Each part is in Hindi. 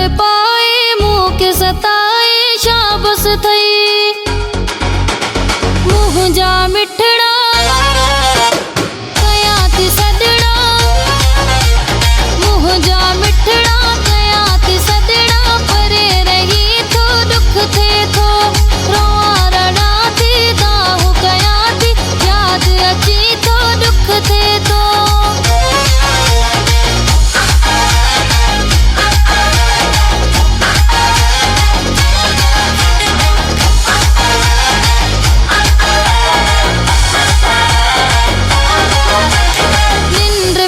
तड़पाए मुँह के सताए शाबस थई मुँह जा मिठड़ा कया ती सदड़ा मुँह जा मिठड़ा कया ती सदड़ा परे रही तो दुख थे तो रोआ रड़ा थी दाहू कया थी याद अची तो दुख थे तो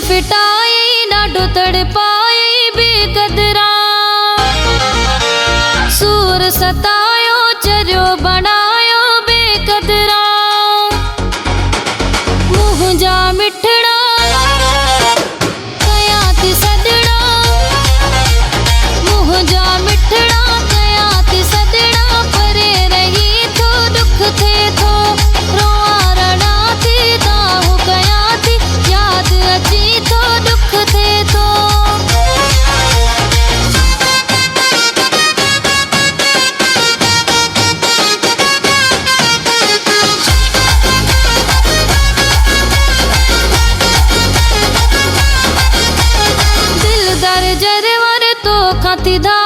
फिटाई डाडो तड़पाई बेकदरा सूर सतायो चरियो बनायो बेकदरा मुँह जा मिठड़ा कया ती सदड़ा मुँह जा मिठड़ा कया ती सदड़ा परे रही तो दुख थे तो रोआ रड़ा थी दाहू कया थी याद अची तो दुख थे तो दिल दर जरवर तो खाती दा